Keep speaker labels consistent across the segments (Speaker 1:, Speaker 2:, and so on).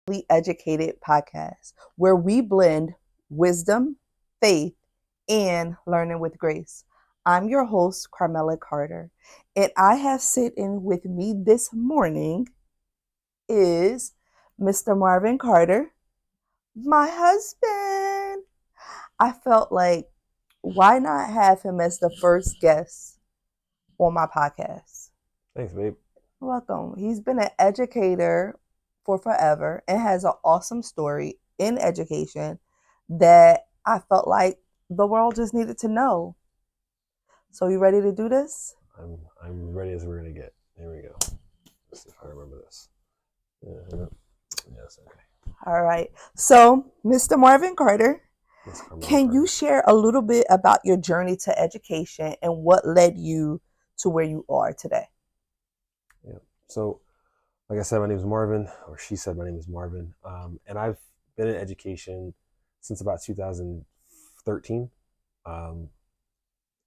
Speaker 1: Gracefully Educated podcast, where we blend wisdom, faith, and learning with grace. I'm your host, Carmella Carter, and I have sitting with me this morning is Mr. Marvin Carter, my husband. I felt like, why not have him as the first guest on my podcast?
Speaker 2: Thanks, babe.
Speaker 1: Welcome. He's been an educator for forever and has an awesome story in education that I felt like the world just needed to know. So, you ready to do this?
Speaker 2: I'm ready as we're gonna get. Here we go. Let's see if I remember this. Yes, okay.
Speaker 1: All right. So, Mr. Marvin Carter,
Speaker 2: Miss Carmella
Speaker 1: can you
Speaker 2: Carter.
Speaker 1: share a little bit about your journey to education and what led you to where you are today?
Speaker 2: Yeah. So, like I said, my name is Marvin, or she said my name is Marvin, and I've been in education since about 2013, and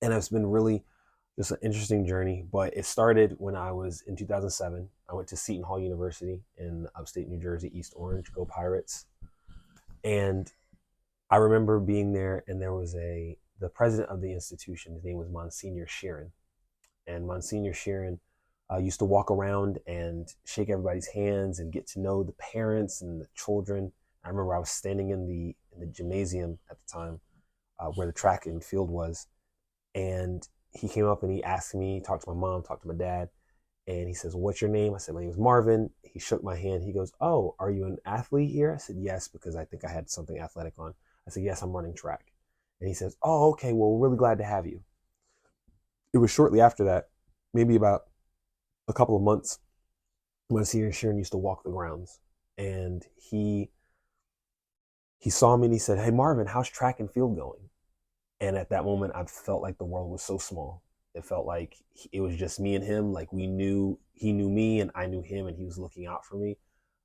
Speaker 2: it's been really just an interesting journey. But it started when I was in 2007. I went to Seton Hall University in upstate New Jersey, East Orange. Go Pirates! And I remember being there, and there was the president of the institution. His name was Monsignor Sheeran, and Monsignor Sheeran used to walk around and shake everybody's hands and get to know the parents and the children. I remember I was standing in the gymnasium at the time, where the track and field was, and he came up and he asked me, talked to my mom, talked to my dad, and he says, "What's your name?" I said, "My name is Marvin." He shook my hand. He goes, "Oh, are you an athlete here?" I said, "Yes," because I think I had something athletic on. I said, "Yes, I'm running track." And he says, "Oh, okay, well, we're really glad to have you." It was shortly after that, maybe about a couple of months, when Senior Sharon used to walk the grounds. And he saw me and he said, "Hey, Marvin, how's track and field going?" And at that moment, I felt like the world was so small. It felt like it was just me and him. Like he knew me and I knew him, and he was looking out for me.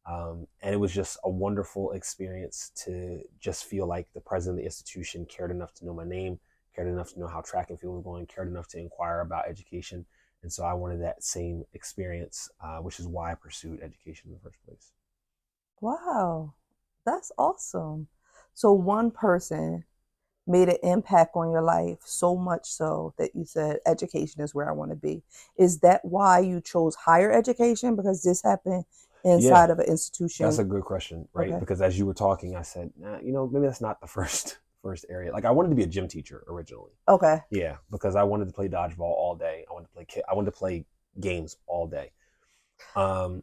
Speaker 2: And it was just a wonderful experience to just feel like the president of the institution cared enough to know my name, cared enough to know how track and field was going, cared enough to inquire about education. And so I wanted that same experience, which is why I pursued education in the first place.
Speaker 1: Wow, that's awesome. So, one person made an impact on your life so much so that you said education is where I want to be. Is that why you chose higher education? Because this happened
Speaker 2: Yeah,
Speaker 1: inside of an
Speaker 2: that's
Speaker 1: institution.
Speaker 2: a good question, right?
Speaker 1: Okay.
Speaker 2: Because as you were talking, I said, maybe that's not the first area. Like I wanted to be a gym teacher originally.
Speaker 1: Okay.
Speaker 2: Yeah, because I wanted to play dodgeball all day. I wanted to play games all day. Um,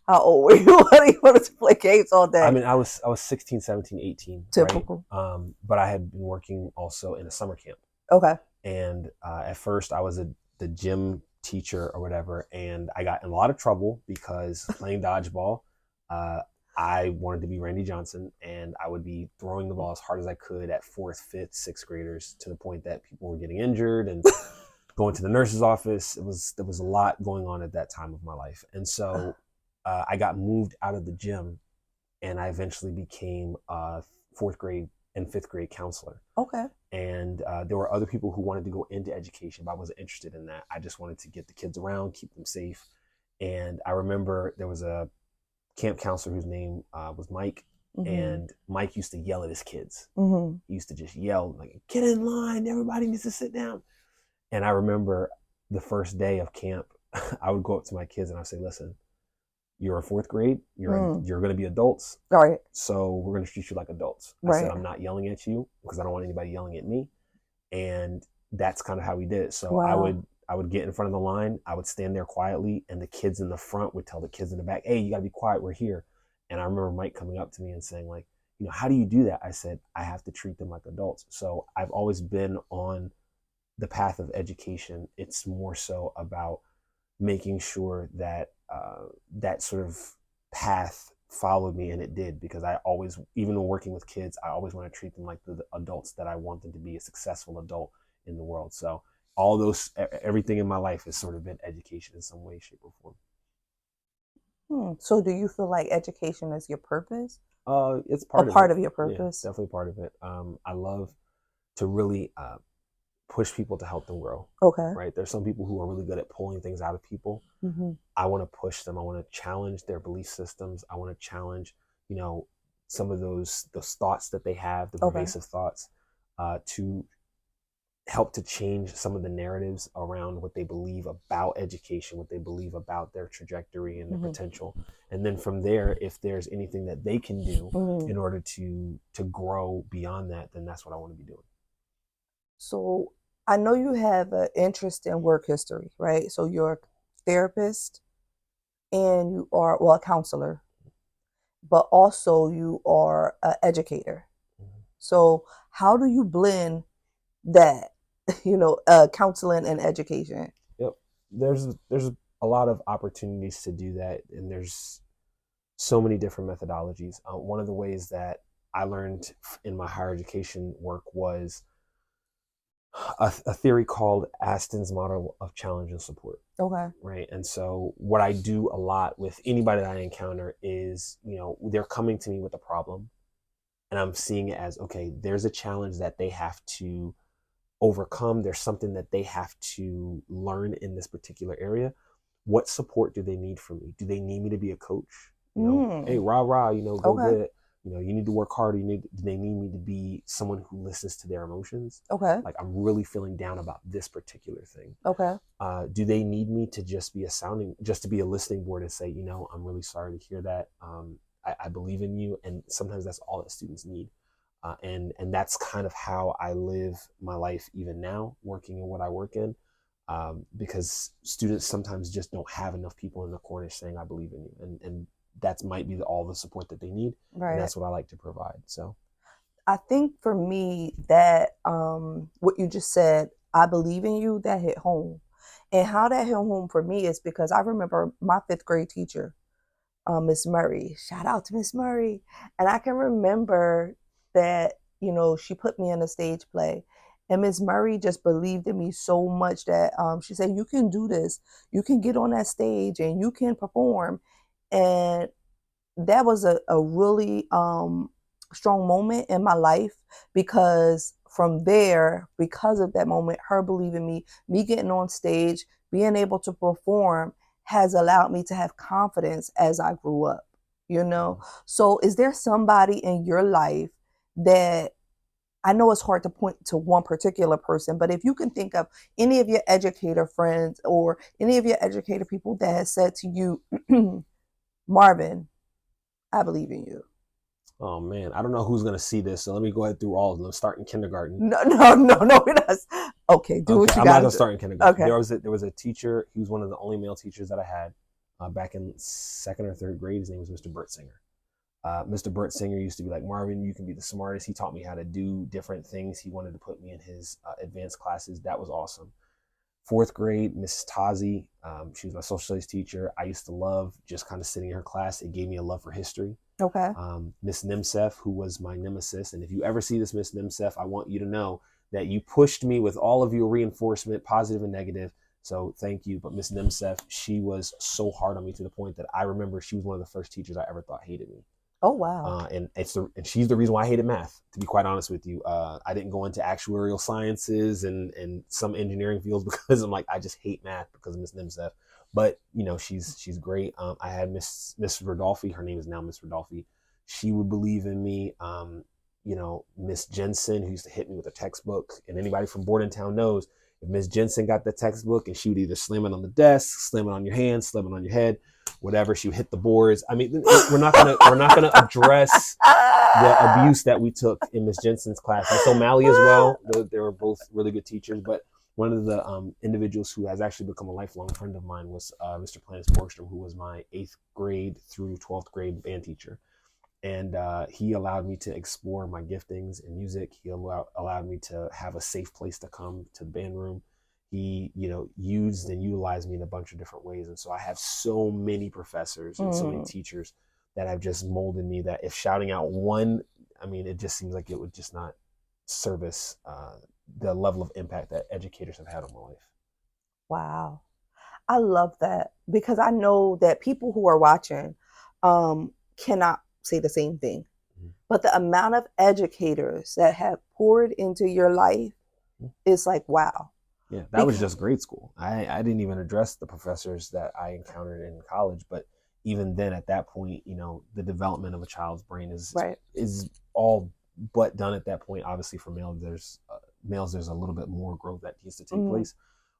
Speaker 1: How old were you when you wanted to play games all
Speaker 2: I
Speaker 1: day?
Speaker 2: mean, I was 16, 17, 18, right?
Speaker 1: Typical.
Speaker 2: But I had been working also in a summer camp.
Speaker 1: Okay.
Speaker 2: And at first I was the gym teacher or whatever, and I got in a lot of trouble because playing dodgeball, uh, I wanted to be Randy Johnson, and I would be throwing the ball as hard as I could at fourth, fifth, sixth graders, to the point that people were getting injured and going to the nurse's office. There was a lot going on at that time of my life, and so I got moved out of the gym, and I eventually became a fourth grade and fifth grade counselor.
Speaker 1: Okay.
Speaker 2: And there were other people who wanted to go into education, but I wasn't interested in that. I just wanted to get the kids around, keep them safe. And I remember there was a camp counselor whose name was Mike, and Mike used to yell at his kids. He used to just yell like, "Get in line! Everybody needs to sit down." And I remember the first day of camp, I would go up to my kids and I'd say, "Listen, you're a fourth grade. You're going to be adults.
Speaker 1: All right.
Speaker 2: So we're going to treat you like adults." I said,
Speaker 1: Right.
Speaker 2: "I'm not yelling at you because I don't want anybody yelling at me." And that's kind of how we did it. So
Speaker 1: Wow.
Speaker 2: I would get in front of the line, I would stand there quietly, and the kids in the front would tell the kids in the back, "Hey, you got to be quiet. We're here." And I remember Mike coming up to me and saying, like, "How do you do that?" I said, "I have to treat them like adults." So I've always been on the path of education. It's more so about making sure that that sort of path followed me, and it did, because I always, even when working with kids, I always want to treat them like the adults that I want them to be, a successful adult in the world. So all those, everything in my life has sort of been education in some way, shape, or form.
Speaker 1: So, do you feel like education is your purpose?
Speaker 2: It's
Speaker 1: A
Speaker 2: part of
Speaker 1: part
Speaker 2: it.
Speaker 1: of your
Speaker 2: Yeah,
Speaker 1: purpose?
Speaker 2: definitely part of it. I love to really push people to help them grow.
Speaker 1: Okay.
Speaker 2: Right? There's some people who are really good at pulling things out of people.
Speaker 1: Mm-hmm.
Speaker 2: I want to push them. I want to challenge their belief systems. I want to challenge you know, some of those thoughts that they have, the
Speaker 1: Okay.
Speaker 2: pervasive thoughts, to help to change some of the narratives around what they believe about education, what they believe about their trajectory and their
Speaker 1: Mm-hmm.
Speaker 2: potential. And then from there, if there's anything that they can do
Speaker 1: Mm-hmm.
Speaker 2: in order to grow beyond that, then that's what I want to be doing.
Speaker 1: So I know you have an interest in work history, right? So you're a therapist and you are, well, a counselor, but also you are an educator.
Speaker 2: Mm-hmm.
Speaker 1: So how do you blend that, counseling and education?
Speaker 2: Yep. There's a lot of opportunities to do that, and there's so many different methodologies. One of the ways that I learned in my higher education work was a theory called Aston's model of challenge and support.
Speaker 1: Okay.
Speaker 2: Right. And so what I do a lot with anybody that I encounter is, they're coming to me with a problem, and I'm seeing it as, okay, there's a challenge that they have to overcome. There's something that they have to learn in this particular area. What support do they need from me? Do they need me to be a coach? Hey,
Speaker 1: Mm.
Speaker 2: rah, rah, go
Speaker 1: Okay.
Speaker 2: get it. You need to work harder. Do they need me to be someone who listens to their emotions?
Speaker 1: Okay.
Speaker 2: Like, I'm really feeling down about this particular thing.
Speaker 1: Okay.
Speaker 2: Do they need me to just be a listening board and say, I'm really sorry to hear that. I believe in you. And sometimes that's all that students need. And that's kind of how I live my life even now, working in what I work in, because students sometimes just don't have enough people in the corner saying, I believe in you. And that might be all the support that they need. And
Speaker 1: Right.
Speaker 2: that's what I like to provide. So,
Speaker 1: I think for me that what you just said, I believe in you, that hit home. And how that hit home for me is because I remember my fifth grade teacher, Miss Murray. Shout out to Miss Murray. And I can remember that, she put me in a stage play. And Miss Murray just believed in me so much that she said, you can do this. You can get on that stage and you can perform. And that was a really strong moment in my life, because from there, because of that moment, her believing me getting on stage, being able to perform, has allowed me to have confidence as I grew up. So is there somebody in your life that, I know it's hard to point to one particular person, but if you can think of any of your educator friends or any of your educator people that has said to you, Marvin, I believe in you.
Speaker 2: oh man, I don't know who's going to see this. So let me go ahead through all of them, starting kindergarten.
Speaker 1: No, no, no, no, it does. Okay, do
Speaker 2: Okay,
Speaker 1: what you
Speaker 2: I'm not
Speaker 1: gotta
Speaker 2: gonna
Speaker 1: do.
Speaker 2: start in kindergarten.
Speaker 1: Okay.
Speaker 2: There was a teacher. He was one of the only male teachers that I had back in second or third grade. His name was Mr. Bertsinger. Mr. Bertsinger used to be like, Marvin, you can be the smartest. He taught me how to do different things. He wanted to put me in his advanced classes. That was awesome. Fourth grade, Mrs. Tazi, she was my social studies teacher. I used to love just kind of sitting in her class. It gave me a love for history.
Speaker 1: Okay.
Speaker 2: Miss Nimsef, who was my nemesis. And if you ever see this Miss Nimsef, I want you to know that you pushed me with all of your reinforcement, positive and negative. So thank you. But Miss Nimsef, she was so hard on me to the point that I remember she was one of the first teachers I ever thought hated me.
Speaker 1: Oh wow.
Speaker 2: And she's the reason why I hated math, to be quite honest with you. I didn't go into actuarial sciences and some engineering fields because I'm like, I just hate math because of Miss Nimsef. But she's great. I had Miss Rodolfi. Her name is now Miss Rodolfi. She would believe in me. Miss Jensen, who used to hit me with a textbook, and anybody from Bordentown knows, if Miss Jensen got the textbook and she would either slam it on the desk, slam it on your hand, slam it on your head, whatever, she would hit the boards. I mean, we're not gonna address the abuse that we took in Miss Jensen's class. Miss O'Malley as well. They were both really good teachers, but one of the individuals who has actually become a lifelong friend of mine was Mr. Planis Borgstrom, who was my 8th grade through 12th grade band teacher. And he allowed me to explore my giftings in music. He allowed me to have a safe place to come to the band room. He, used and utilized me in a bunch of different ways. And so I have so many professors and so many teachers that have just molded me, that if shouting out one, I mean, it just seems like it would just not service the level of impact that educators have had on my life.
Speaker 1: Wow. I love that, because I know that people who are watching cannot say the same thing.
Speaker 2: Mm-hmm.
Speaker 1: But the amount of educators that have poured into your life is like, wow.
Speaker 2: Yeah, that was just grade school. I didn't even address the professors that I encountered in college, but even then at that point, the development of a child's brain
Speaker 1: Right.
Speaker 2: is all but done at that point. Obviously for males there's a little bit more growth that needs to take place,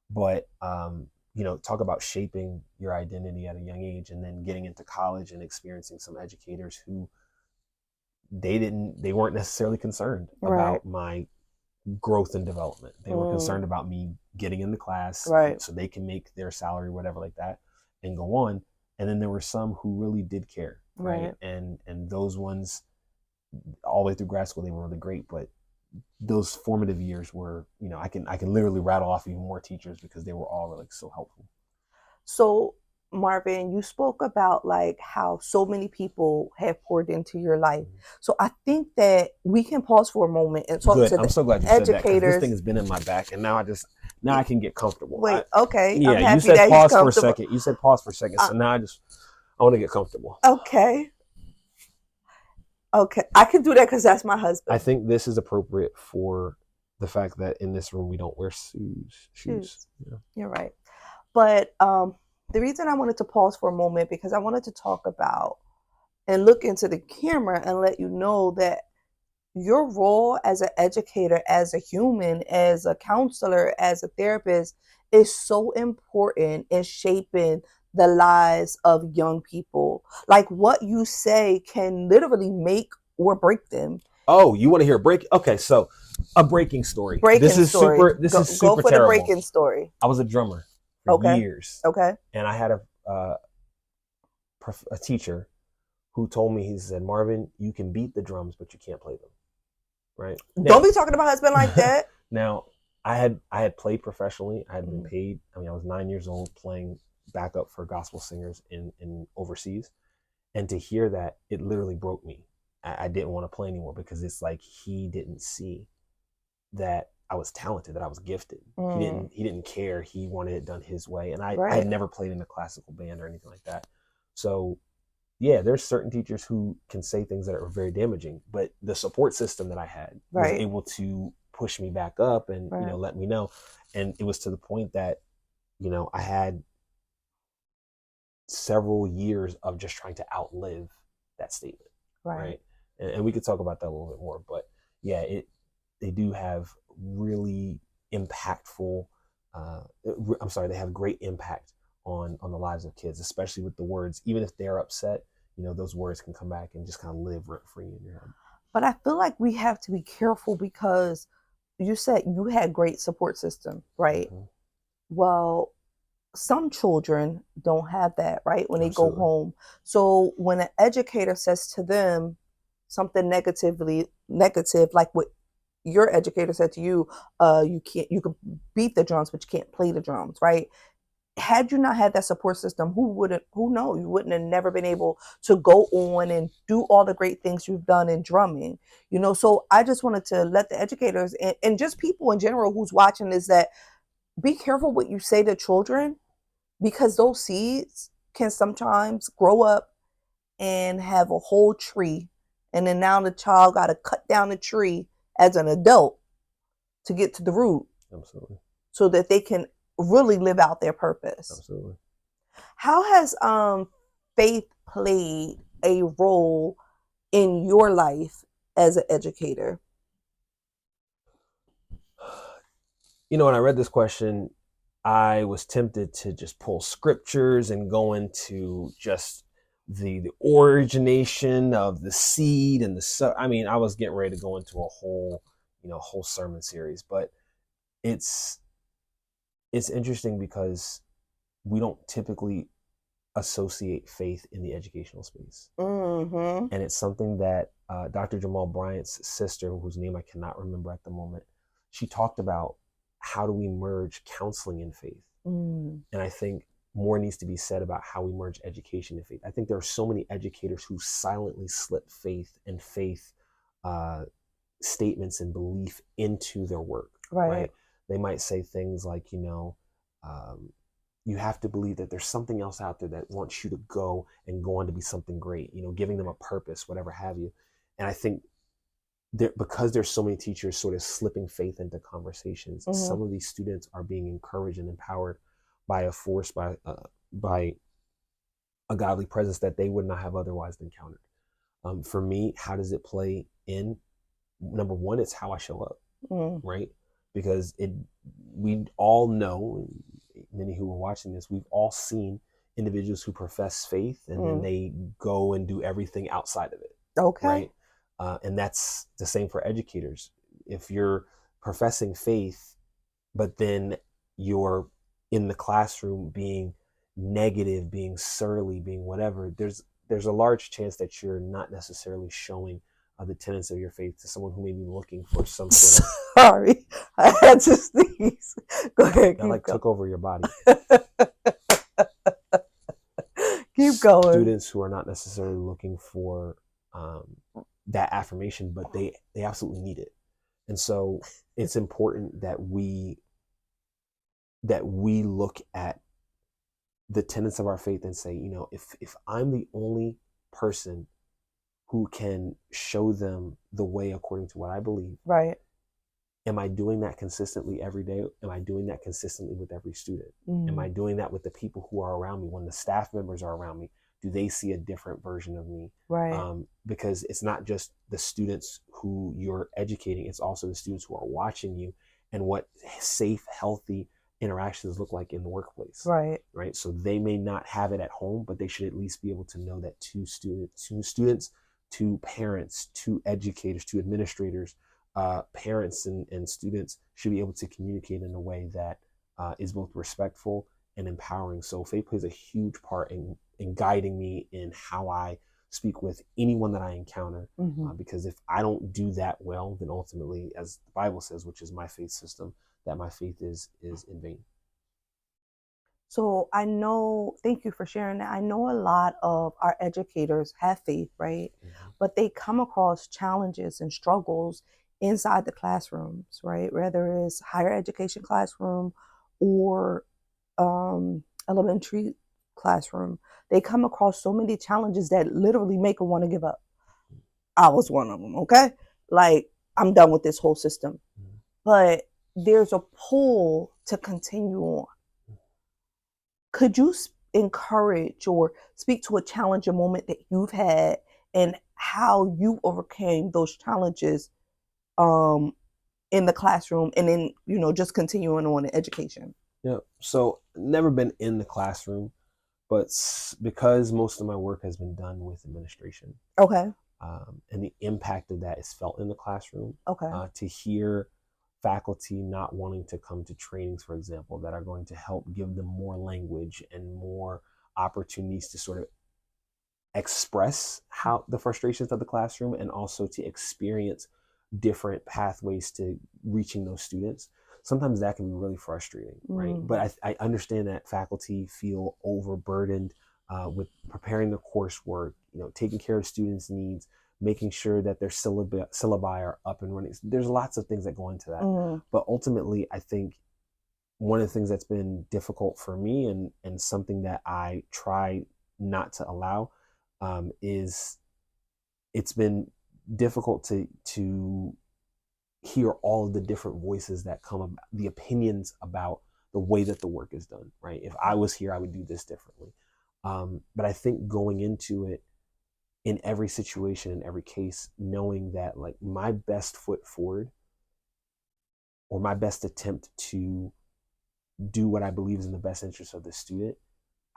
Speaker 2: but talk about shaping your identity at a young age and then getting into college and experiencing some educators who they weren't necessarily concerned
Speaker 1: Right.
Speaker 2: about my growth and development. They were concerned about me getting into class,
Speaker 1: Right.
Speaker 2: so they can make their salary, whatever like that, and go on. And then there were some who really did care, right? And those ones, all the way through grad school, they were really great. But those formative years were, I can literally rattle off even more teachers because they were all really so helpful.
Speaker 1: So, Marvin, you spoke about like how so many people have poured into your life. So I think that we can pause for a moment and talk
Speaker 2: Good.
Speaker 1: to
Speaker 2: I'm so glad you
Speaker 1: educators.
Speaker 2: said that, because this thing has been in my back, and now I can get comfortable.
Speaker 1: Wait, okay.
Speaker 2: Yeah,
Speaker 1: I'm happy
Speaker 2: you said
Speaker 1: that
Speaker 2: pause
Speaker 1: he's
Speaker 2: for a second. You said pause for a second, so now I want to get comfortable.
Speaker 1: Okay. Okay, I can do that because that's my husband.
Speaker 2: I think this is appropriate for the fact that in this room we don't wear shoes.
Speaker 1: Yeah. You're right. But the reason I wanted to pause for a moment because I wanted to talk about and look into the camera and let you know that your role as an educator, as a human, as a counselor, as a therapist is so important in shaping the lives of young people. Like what you say can literally make or break them.
Speaker 2: Oh, you want to hear a break? Okay, so a breaking story. This is super
Speaker 1: Go for
Speaker 2: terrible.
Speaker 1: The breaking story.
Speaker 2: I was a drummer for years.
Speaker 1: Okay.
Speaker 2: And I had a teacher who told me, he said, Marvin, you can beat the drums, but you can't play them. Right?
Speaker 1: Don't be talking to my husband like that.
Speaker 2: Now, I had played professionally. I had been paid. I mean, I was 9 years old playing backup for gospel singers in overseas. And to hear that, it literally broke me. I didn't want to play anymore because it's like he didn't see that I was talented, that I was gifted. He didn't care. He wanted it done his way. And I had never played in a classical band or anything like that. So yeah, there's certain teachers who can say things that are very damaging, but the support system that I had was able to push me back up and let me know. And it was to the point that I had several years of just trying to outlive that statement, right? And we could talk about that a little bit more, but yeah, they do have really impactful. They have great impact on the lives of kids, especially with the words. Even if they're upset, those words can come back and just kind of live rent free in your head. But I feel like we have to be careful because you said you had great support system, right? Well, some children don't have that, right? When they go home. So when an educator says to them something negative, like what your educator said to you, you can beat the drums, but you can't play the drums, right? Had you not had that support system, who knows? You wouldn't have never been able to go on and do all the great things you've done in drumming, So I just wanted to let the educators and just people in general who's watching is that be careful what you say to children because those seeds can sometimes grow up and have a whole tree. And then now the child got to cut down the tree as an adult to get to the root. Absolutely. So that they can really live out their purpose. Absolutely. How has faith played a role in your life as an educator? When I read this question, I was tempted to just pull scriptures and go into just the origination of the seed and I was getting ready to go into a whole sermon series, but it's interesting because we don't typically associate faith in the educational space. And it's something that Dr. Jamal Bryant's sister, whose name I cannot remember at the moment, she talked about how do we merge counseling and faith. And I think more needs to be said about how we merge education and faith. I think there are so many educators who silently slip faith and faith statements and belief into their work. Right? They might say things like, you have to believe that there's something else out there that wants you to go on to be something great, giving them a purpose, whatever have you. And I think because there's so many teachers sort of slipping faith into conversations, some of these students are being encouraged and empowered by a force, by a godly presence that they would not have otherwise encountered. For me, how does it play in? Number one, it's how I show up, right? Because we all know, many who are watching this, we've all seen individuals who profess faith and then they go and do everything outside of it,
Speaker 1: Okay.
Speaker 2: right? And that's the same for educators. If you're professing faith, but then you're in the classroom being negative, being surly, being whatever, there's a large chance that you're not necessarily showing the tenets of your faith to someone who may be looking for some sort of.
Speaker 1: Sorry, I had to sneeze. Go ahead.
Speaker 2: That like going. Took over your body.
Speaker 1: Keep going.
Speaker 2: Students who are not necessarily looking for that affirmation, but they absolutely need it. And so it's important that we look at the tenets of our faith and say, you know, if I'm the only person who can show them the way according to what I believe,
Speaker 1: right?
Speaker 2: Am I doing that consistently every day? Am I doing that consistently with every student? Am I doing that with the people who are around me? When the staff members are around me, do they see a different version of me?
Speaker 1: Right.
Speaker 2: Because it's not just the students who you're educating, it's also the students who are watching you and what safe, healthy interactions look like in the workplace.
Speaker 1: Right.
Speaker 2: Right. So they may not have it at home, but they should at least be able to know that to students, to parents, to educators, to administrators, parents and students should be able to communicate in a way that is both respectful and empowering. So faith plays a huge part in guiding me in how I speak with anyone that I encounter, because if I don't do that well, then ultimately, as the Bible says, which is my faith system, that my faith is in vain.
Speaker 1: So I know, thank you for sharing that. I know a lot of our educators have faith, right? But they come across challenges and struggles inside the classrooms, right? Whether it's higher education classroom or elementary classroom, they come across so many challenges that literally make them want to give up. I was one of them, okay? Like, I'm done with this whole system. But there's a pull to continue on. Could you encourage or speak to a challenging moment that you've had and how you overcame those challenges in the classroom and then, you know, just continuing on in education?
Speaker 2: Yeah. So never been in the classroom, but because most of my work has been done with administration.
Speaker 1: Okay.
Speaker 2: And the impact of that is felt in the classroom.
Speaker 1: Okay.
Speaker 2: To hear faculty not wanting to come to trainings, for example, that are going to help give them more language and more opportunities to sort of express how the frustrations of the classroom and also to experience different pathways to reaching those students. Sometimes that can be really frustrating, right? But I understand that faculty feel overburdened with preparing the coursework, you know, taking care of students' needs, making sure that their syllabi are up and running. There's lots of things that go into that. But ultimately, I think one of the things that's been difficult for me and something that I try not to allow is it's been difficult to hear all of the different voices that come about, the opinions about the way that the work is done, right? If I was here, I would do this differently. But I think going into it in every situation, in every case, knowing that like my best foot forward or my best attempt to do what I believe is in the best interest of the student,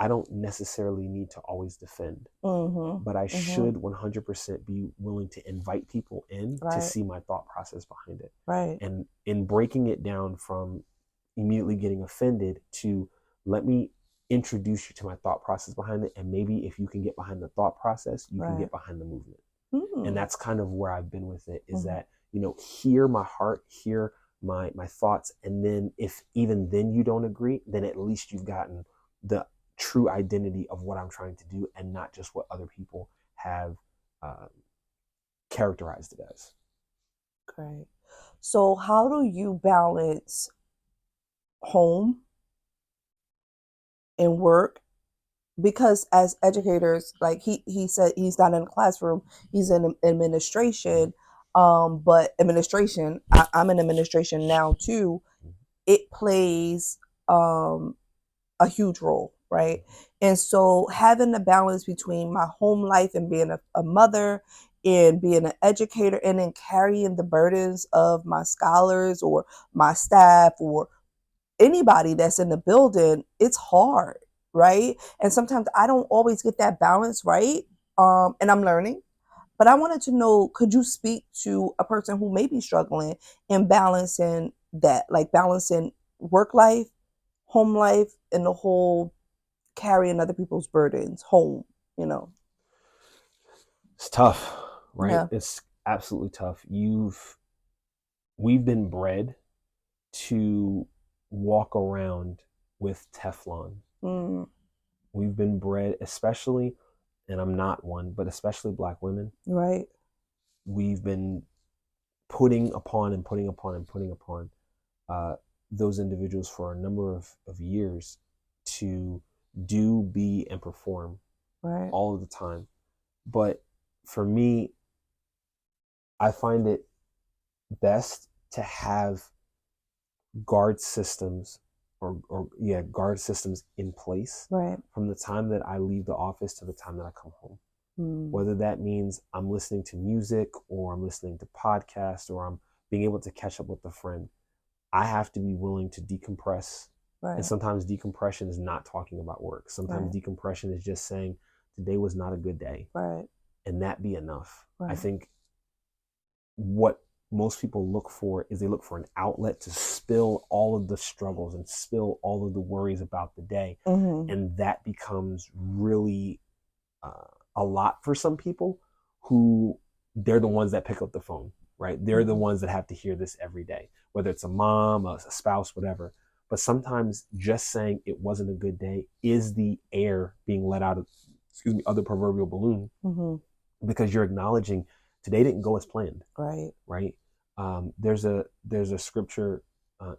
Speaker 2: I don't necessarily need to always defend, but I should 100% be willing to invite people in to see my thought process behind it.
Speaker 1: Right.
Speaker 2: And in breaking it down from immediately getting offended to let me introduce you to my thought process behind it. And maybe if you can get behind the thought process, you can get behind the movement. And that's kind of where I've been with it is that, you know, hear my heart, hear my thoughts. And then if even then you don't agree, then at least you've gotten the true identity of what I'm trying to do and not just what other people have characterized it as.
Speaker 1: Great. So how do you balance home and work? Because as educators, like he said, he's not in a classroom, he's in administration. But administration, I'm in administration now too. It plays a huge role right? And so having the balance between my home life and being a mother and being an educator and then carrying the burdens of my scholars or my staff or anybody that's in the building, it's hard, right? And sometimes I don't always get that balance right. And I'm learning. But I wanted to know, could you speak to a person who may be struggling in balancing that, like balancing work life, home life, and the whole carrying other people's burdens home, you know?
Speaker 2: It's tough, right?
Speaker 1: Yeah.
Speaker 2: It's absolutely tough. We've been bred to walk around with Teflon.
Speaker 1: Mm,
Speaker 2: We've been bred, especially, and I'm not one, but especially Black women.
Speaker 1: right.
Speaker 2: We've been putting upon and putting upon and putting upon uh, those individuals for a number of years to do, be, and perform
Speaker 1: Right.
Speaker 2: all of the time. But for me, I find it best to have guard systems guard systems in place
Speaker 1: Right.
Speaker 2: from the time that I leave the office to the time that I come home.
Speaker 1: Mm,
Speaker 2: Whether that means I'm listening to music or I'm listening to podcasts or I'm being able to catch up with a friend, I have to be willing to decompress. And
Speaker 1: right.
Speaker 2: sometimes decompression is not talking about work.
Speaker 1: Right.
Speaker 2: Sometimes decompression is just saying, today was not a good day,
Speaker 1: Right.
Speaker 2: and that be enough. I
Speaker 1: Right.
Speaker 2: think what most people look for is they look for an outlet to spill all of the struggles and spill all of the worries about the day.
Speaker 1: Mm-hmm.
Speaker 2: And that becomes really a lot for some people who they're the ones that pick up the phone, right? They're the
Speaker 1: Mm-hmm.
Speaker 2: ones that have to hear this every day, whether it's a mom, a spouse, whatever. But sometimes just saying it wasn't a good day is the air being let out of the proverbial balloon,
Speaker 1: Mm-hmm.
Speaker 2: because you're acknowledging today didn't go as planned,
Speaker 1: Right.
Speaker 2: right? There's a scripture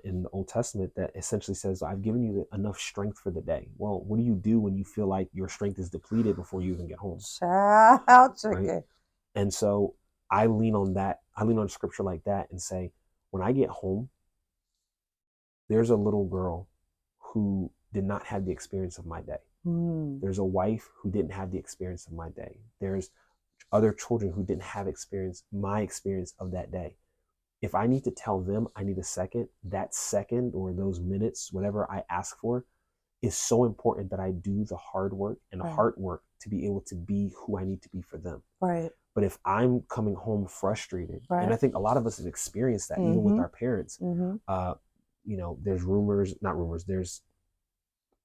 Speaker 2: in the Old Testament that essentially says, "I've given you enough strength for the day." Well, what do you do when you feel like your strength is depleted before you even get home,
Speaker 1: Child
Speaker 2: right?
Speaker 1: chicken.
Speaker 2: And so I lean on that. I lean on scripture like that and say, when I get home, there's a little girl who did not have the experience of my day.
Speaker 1: Mm,
Speaker 2: There's a wife who didn't have the experience of my day. There's other children who didn't have my experience of that day. If I need to tell them I need a second, that second or those minutes, whatever I ask for, is so important that I do the hard work and the
Speaker 1: right.
Speaker 2: hard work to be able to be who I need to be for them.
Speaker 1: Right.
Speaker 2: But if I'm coming home frustrated, and
Speaker 1: Right.
Speaker 2: I think a lot of us have experienced that even with
Speaker 1: Mm-hmm.
Speaker 2: our parents,
Speaker 1: Mm-hmm.
Speaker 2: uh, there's not rumors, there's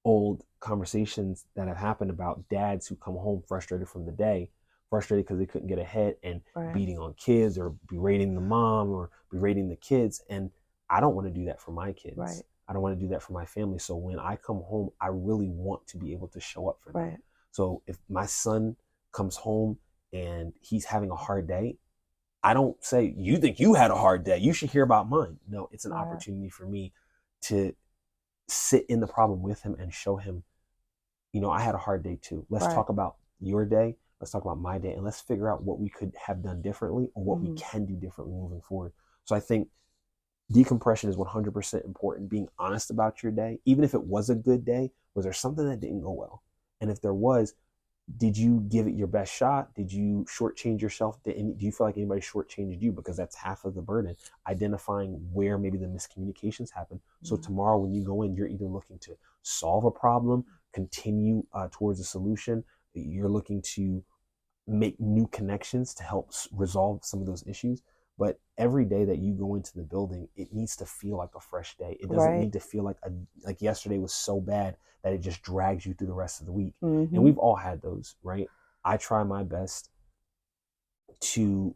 Speaker 2: old conversations that have happened about dads who come home frustrated from the day, frustrated because they couldn't get ahead and
Speaker 1: Right.
Speaker 2: beating on kids or berating the mom or berating the kids. And I don't want to do that for my kids.
Speaker 1: Right.
Speaker 2: I don't want to do that for my family. So when I come home, I really want to be able to show up for them.
Speaker 1: Right.
Speaker 2: So if my son comes home and he's having a hard day, I don't say, you think you had a hard day, you should hear about mine. No, it's an
Speaker 1: Right.
Speaker 2: opportunity for me to sit in the problem with him and show him, I had a hard day too. Let's
Speaker 1: Right.
Speaker 2: talk about your day. Let's talk about my day, and let's figure out what we could have done differently or what we
Speaker 1: Mm-hmm.
Speaker 2: can do differently moving forward. So I think decompression is 100% important. Being honest about your day, even if it was a good day, was there something that didn't go well? And if there was, did you give it your best shot? Did you shortchange yourself? Do you feel like anybody shortchanged you? Because that's half of the burden. Identifying where maybe the miscommunications happen. So
Speaker 1: Mm-hmm.
Speaker 2: tomorrow when you go in, you're either looking to solve a problem, continue towards a solution. You're looking to make new connections to help resolve some of those issues. But every day that you go into the building, it needs to feel like a fresh day. It doesn't
Speaker 1: Right.
Speaker 2: need to feel like yesterday was so bad that it just drags you through the rest of the week. And
Speaker 1: Mm-hmm.
Speaker 2: we've all had those, right? I try my best to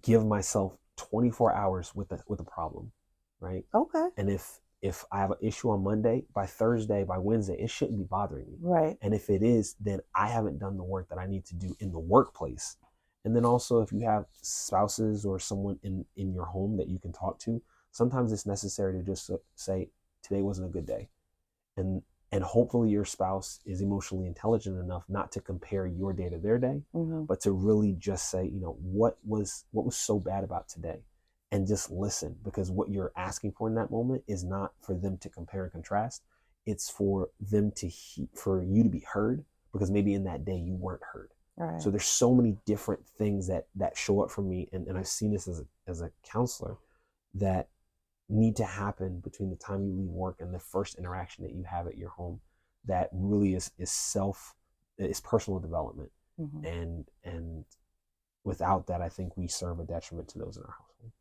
Speaker 2: give myself 24 hours with a problem, right?
Speaker 1: Okay.
Speaker 2: And if I have an issue on Monday, by Thursday, by Wednesday, it shouldn't be bothering me.
Speaker 1: Right.
Speaker 2: And if it is, then I haven't done the work that I need to do in the workplace. And then also, if you have spouses or someone in your home that you can talk to, sometimes it's necessary to just say, today wasn't a good day. And and hopefully your spouse is emotionally intelligent enough not to compare your day to their day,
Speaker 1: Mm-hmm.
Speaker 2: but to really just say, what was so bad about today, and just listen, because what you're asking for in that moment is not for them to compare and contrast. it's for them to for you to be heard, because maybe in that day you weren't heard.
Speaker 1: Right.
Speaker 2: So there's so many different things that show up for me, and I've seen this as a counselor, that need to happen between the time you leave work and the first interaction that you have at your home, that really is personal development. Mm-hmm. And without that, I think we serve a detriment to those in our household.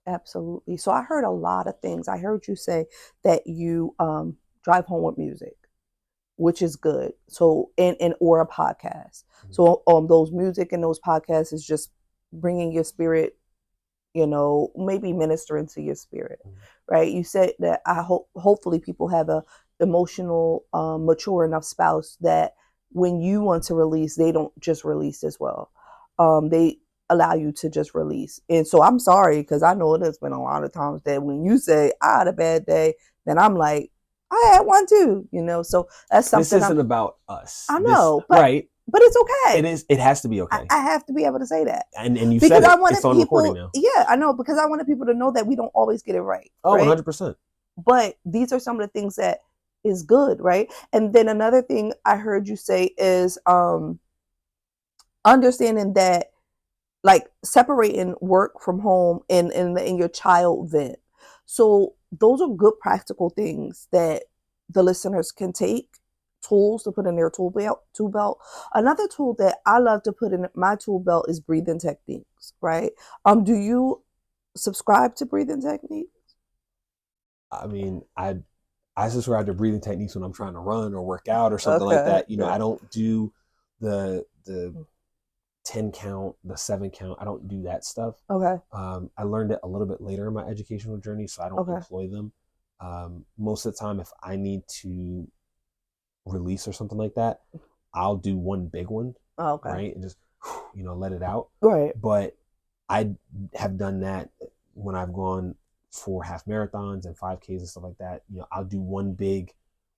Speaker 1: Absolutely. So I heard a lot of things. I heard you say that you drive home with music, which is good. So or a podcast. Mm-hmm. So those music and those podcasts is just bringing your spirit, maybe ministering to your spirit, mm-hmm. right? You said that hopefully people have a emotional, mature enough spouse that when you want to release, they don't just release as well. They allow you to just release. And so I'm sorry, because I know there's been a lot of times that when you say I had a bad day, then I'm like, I had one too, so that's something.
Speaker 2: This isn't about us.
Speaker 1: I know,
Speaker 2: right.
Speaker 1: But it's okay.
Speaker 2: It is. It has to be okay.
Speaker 1: I have to be able to say that.
Speaker 2: And you said it. It's on recording now.
Speaker 1: Yeah, I know, because I wanted people to know that we don't always get it right.
Speaker 2: Oh,
Speaker 1: right?
Speaker 2: 100%.
Speaker 1: But these are some of the things that is good, right? And then another thing I heard you say is understanding that, like, separating work from home and your child vent. So those are good practical things that the listeners can take, tools to put in their tool belt. Another tool that I love to put in my tool belt is breathing techniques, right? Do you subscribe to breathing techniques?
Speaker 2: I mean, I subscribe to breathing techniques when I'm trying to run or work out or something like that. I don't do the 10 count, the 7 count. I don't do that stuff.
Speaker 1: Okay.
Speaker 2: I learned it a little bit later in my educational journey, so I don't employ them. Most of the time, if I need to release or something like that, I'll do one big one.
Speaker 1: Okay.
Speaker 2: Right. And just, let it out.
Speaker 1: Right.
Speaker 2: But I have done that when I've gone for half marathons and 5Ks and stuff like that. I'll do one big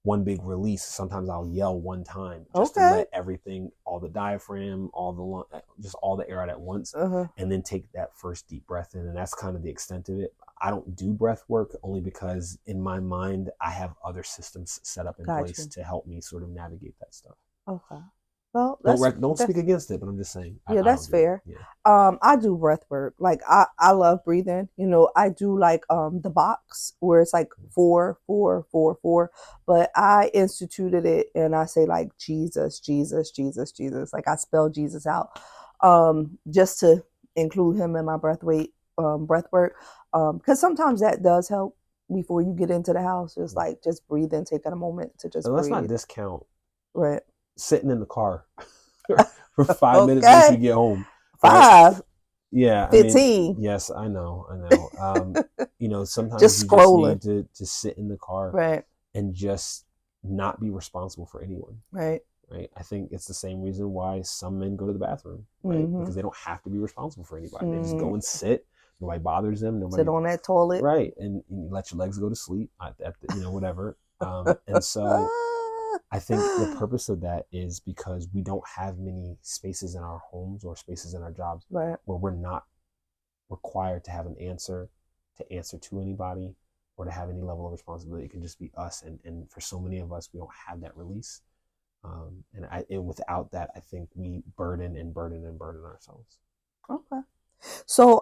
Speaker 2: release. Sometimes I'll yell one time just to let everything, all the diaphragm, just all the air out at once, and then take that first deep breath in. And that's kind of the extent of it. I don't do breath work only because in my mind, I have other systems set up in place to help me sort of navigate that stuff.
Speaker 1: Okay. Well,
Speaker 2: don't speak against it, but I'm just saying.
Speaker 1: Yeah, that's fair. Yeah. I do breath work. Like I love breathing. I do like the box where it's like 4, 4, 4, 4. But I instituted it and I say like Jesus, Jesus, Jesus, Jesus. Like I spell Jesus out, just to include him in my breath work. Because sometimes that does help before you get into the house. Just like just breathe in, taking a moment to just breathe.
Speaker 2: Let's not discount.
Speaker 1: Right.
Speaker 2: Sitting in the car for 5 minutes once you get home.
Speaker 1: 5.
Speaker 2: Yeah.
Speaker 1: 15.
Speaker 2: Yes, I know. Sometimes
Speaker 1: just
Speaker 2: you
Speaker 1: scrolling.
Speaker 2: just need to sit in the car,
Speaker 1: right,
Speaker 2: and just not be responsible for anyone.
Speaker 1: Right.
Speaker 2: Right. I think it's the same reason why some men go to the bathroom, right? Mm-hmm. Because they don't have to be responsible for anybody. Mm-hmm. They just go and sit. Nobody bothers them. Nobody
Speaker 1: sit on that toilet.
Speaker 2: Right. And you let your legs go to sleep whatever. And so I think the purpose of that is because we don't have many spaces in our homes or spaces in our jobs where we're not required to have an answer to anybody or to have any level of responsibility. It can just be us. And for so many of us, we don't have that release. And without that, I think we burden ourselves.
Speaker 1: Okay. So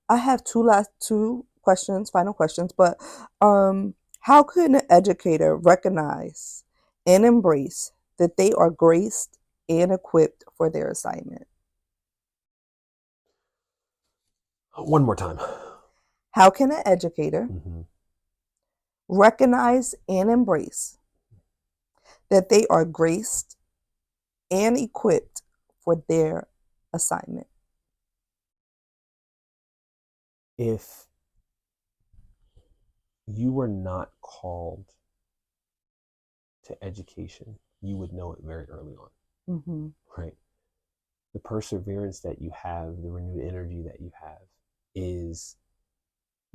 Speaker 1: I have two questions, final questions, but how could an educator recognize and embrace that they are graced and equipped for their assignment?
Speaker 2: One more time.
Speaker 1: How can an educator recognize and embrace that they are graced and equipped for their assignment?
Speaker 2: If you were not called to education, you would know it very early on, right? The perseverance that you have, the renewed energy that you have is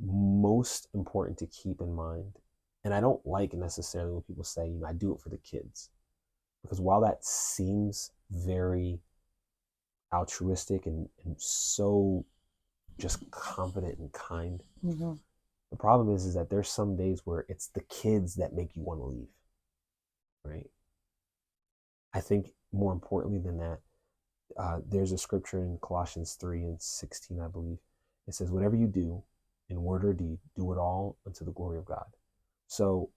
Speaker 2: most important to keep in mind. And I don't like necessarily when people say, I do it for the kids, because while that seems very altruistic and so just confident and kind, The problem is that there's some days where it's the kids that make you want to leave, right? I think more importantly than that, there's a scripture in Colossians 3 and 16, I believe. It says, whatever you do in word or deed, do it all unto the glory of God. So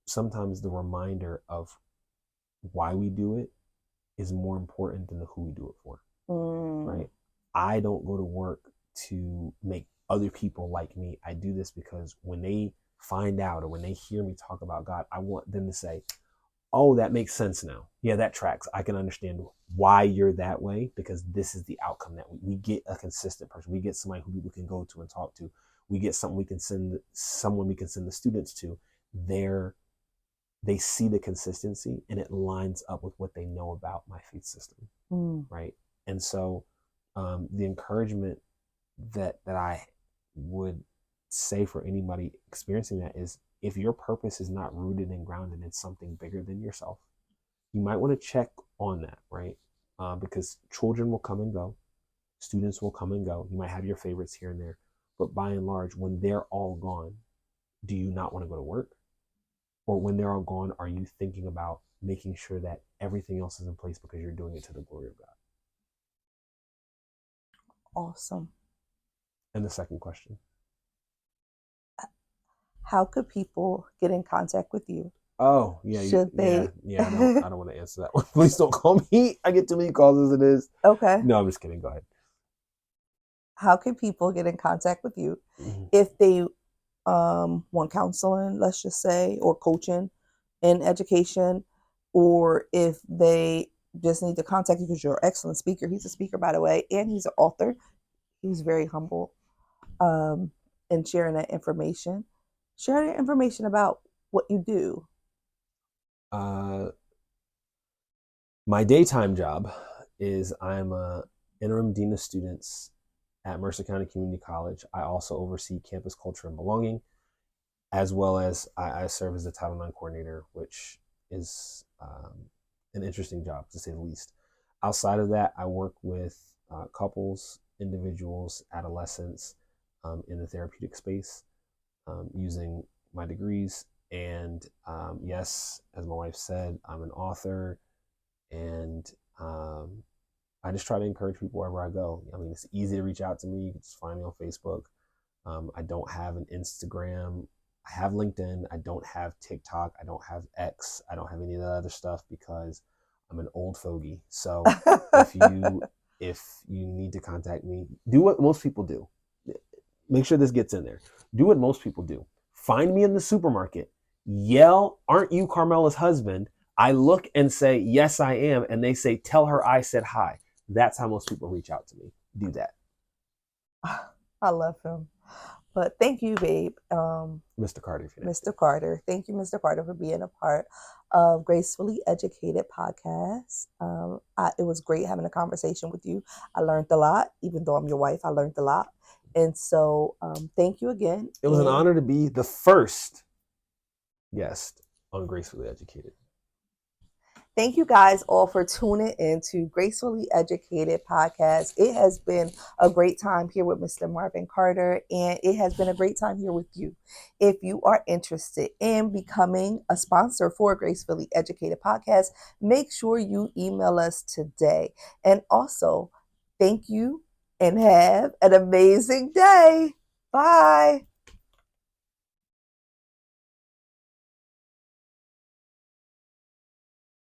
Speaker 2: sometimes the reminder of why we do it is more important than the who we do it for, right? I don't go to work to make other people like me. I do this because when they find out or when they hear me talk about God, I want them to say, oh, that makes sense now. Yeah, that tracks. I can understand why you're that way because this is the outcome that we get a consistent person. We get somebody who we can go to and talk to. We get someone we can send the students to. They see the consistency and it lines up with what they know about my faith system, right? And so the encouragement that I would say for anybody experiencing that is, if your purpose is not rooted and grounded in something bigger than yourself, you might want to check on that, right? Because children will come and go, students will come and go. You might have your favorites here and there, but by and large, when they're all gone, do you not want to go to work? Or when they're all gone, are you thinking about making sure that everything else is in place because you're doing it to the glory of God?
Speaker 1: Awesome.
Speaker 2: And the second question.
Speaker 1: How could people get in contact with you?
Speaker 2: Oh, yeah.
Speaker 1: Should they?
Speaker 2: Yeah, I don't want to answer that one. Please don't call me. I get too many calls as it is.
Speaker 1: Okay.
Speaker 2: No, I'm just kidding. Go ahead.
Speaker 1: How can people get in contact with you if they want counseling, let's just say, or coaching in education, or if they just need to contact you because you're an excellent speaker? He's a speaker, by the way, and he's an author. He's very humble in sharing that information. Share that information about what you do.
Speaker 2: My daytime job is I'm a interim dean of students at Mercer County Community College. I also oversee campus culture and belonging, as well as I serve as the Title IX coordinator, which is an interesting job, to say the least. Outside of that, I work with couples, individuals, adolescents in the therapeutic space using my degrees. And yes, as my wife said, I'm an author, and I just try to encourage people wherever I go. I mean, it's easy to reach out to me. You can just find me on Facebook. I don't have an Instagram. I have LinkedIn. I don't have TikTok. I don't have X. I don't have any of that other stuff because I'm an old fogey. So if you need to contact me, do what most people do. Make sure this gets in there. Do what most people do. Find me in the supermarket. Yell, "Aren't you Carmella's husband?" I look and say, "Yes, I am." And they say, "Tell her I said hi." That's how most people reach out to me. Do that.
Speaker 1: I love him. But thank you, babe.
Speaker 2: Mr. Carter.
Speaker 1: Mr. Carter. Thank you, Mr. Carter, for being a part of Gracefully Educated podcast. It was great having a conversation with you. I learned a lot. Even though I'm your wife, I learned a lot. And so thank you again.
Speaker 2: It was an honor to be the first guest on Gracefully Educated.
Speaker 1: Thank you guys all for tuning into Gracefully Educated podcast. It has been a great time here with Mr. Marvin Carter, and it has been a great time here with you. If you are interested in becoming a sponsor for Gracefully Educated podcast, make sure you email us today. And also, thank you and have an amazing day. Bye.